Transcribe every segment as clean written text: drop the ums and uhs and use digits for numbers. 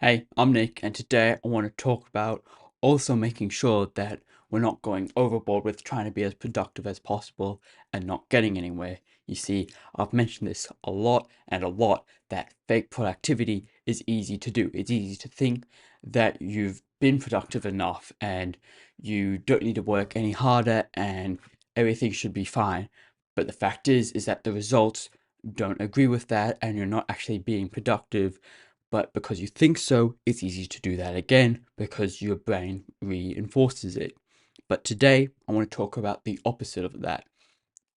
Hey, I'm Nick, and today I want to talk about also making sure that we're not going overboard with trying to be as productive as possible and not getting anywhere. You see, I've mentioned this a lot and a lot that fake productivity is easy to do. It's easy to think that you've been productive enough and you don't need to work any harder and everything should be fine. But the fact is that the results don't agree with that and you're not actually being productive, but because you think so, it's easy to do that again because your brain reinforces it. But today, I want to talk about the opposite of that,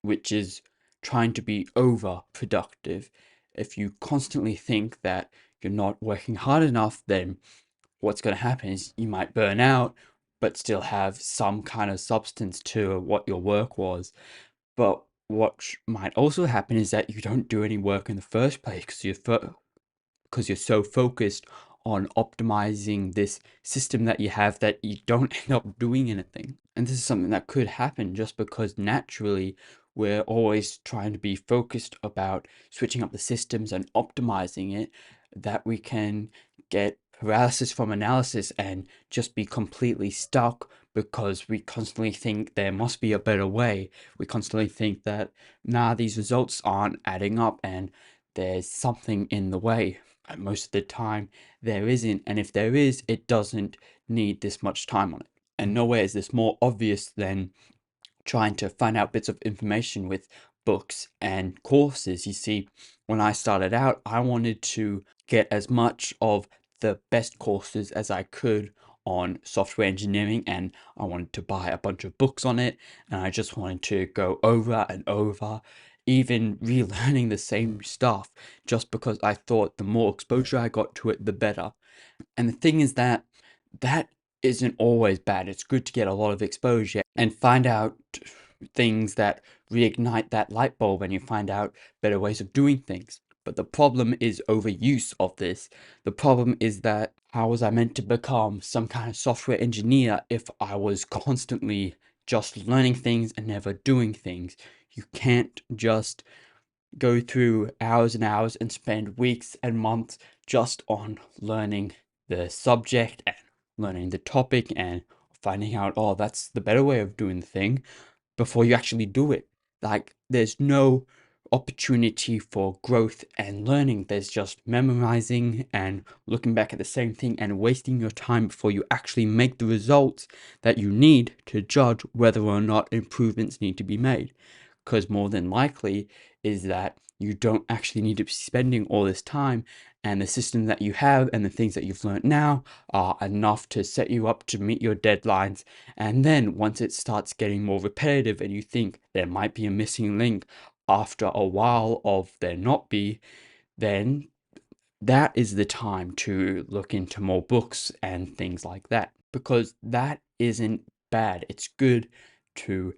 which is trying to be over productive. If you constantly think that you're not working hard enough, then what's going to happen is you might burn out, but still have some kind of substance to what your work was. But what might also happen is that you don't do any work in the first place because you're so focused on optimizing this system that you have that you don't end up doing anything. And this is something that could happen just because naturally we're always trying to be focused about switching up the systems and optimizing it, that we can get paralysis from analysis and just be completely stuck because we constantly think there must be a better way. We constantly think that, nah, these results aren't adding up and there's something in the way. And most of the time, there isn't. And if there is, it doesn't need this much time on it. And nowhere is this more obvious than trying to find out bits of information with books and courses. You see, when I started out, I wanted to get as much of the best courses as I could on software engineering, and I wanted to buy a bunch of books on it, and I just wanted to go over and over, even relearning the same stuff, just because I thought the more exposure I got to it, the better. And the thing is that that isn't always bad. It's good to get a lot of exposure and find out things that reignite that light bulb and you find out better ways of doing things. But the problem is overuse of this. The problem is that how was I meant to become some kind of software engineer if I was constantly just learning things and never doing things? You can't just go through hours and hours and spend weeks and months just on learning the subject and learning the topic and finding out, oh, that's the better way of doing the thing before you actually do it. Like, there's no opportunity for growth and learning. There's just memorizing and looking back at the same thing and wasting your time before you actually make the results that you need to judge whether or not improvements need to be made. Because more than likely is that you don't actually need to be spending all this time, and the system that you have and the things that you've learned now are enough to set you up to meet your deadlines. And then once it starts getting more repetitive and you think there might be a missing link after a while of there not be, then that is the time to look into more books and things like that, because that isn't bad. It's good to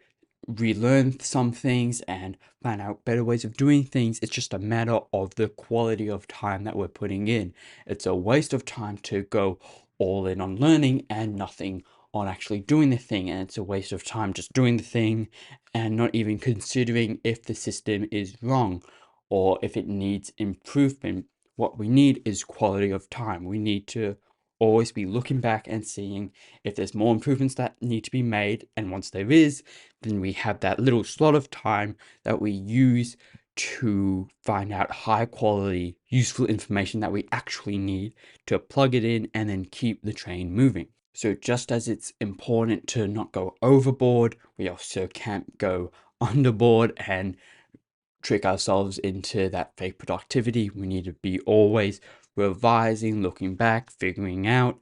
relearn some things and find out better ways of doing things. It's just a matter of the quality of time that we're putting in. It's a waste of time to go all in on learning and nothing on actually doing the thing, and it's a waste of time just doing the thing and not even considering if the system is wrong or if it needs improvement. What we need is quality of time. We need to always be looking back and seeing if there's more improvements that need to be made. And once there is, then we have that little slot of time that we use to find out high quality, useful information that we actually need to plug it in and then keep the train moving. So just as it's important to not go overboard, we also can't go underboard and trick ourselves into that fake productivity. We need to be always revising, looking back, figuring out,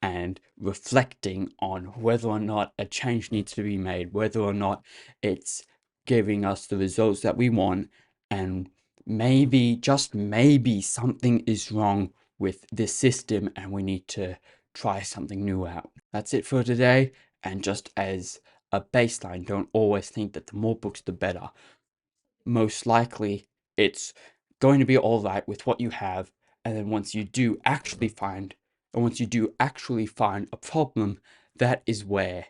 and reflecting on whether or not a change needs to be made, whether or not it's giving us the results that we want, and maybe, just maybe, something is wrong with this system and we need to try something new out. That's it for today. And just as a baseline, don't always think that the more books, the better. Most likely it's going to be all right with what you have. And then once you do actually find, a problem, that is where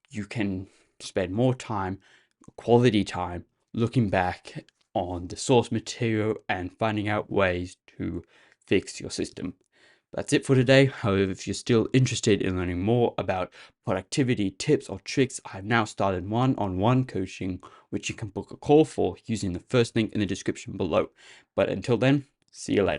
you can spend more time, quality time, looking back on the source material and finding out ways to fix your system. That's it for today. However, if you're still interested in learning more about productivity tips or tricks, I've now started one-on-one coaching, which you can book a call for using the first link in the description below. But until then, see you later.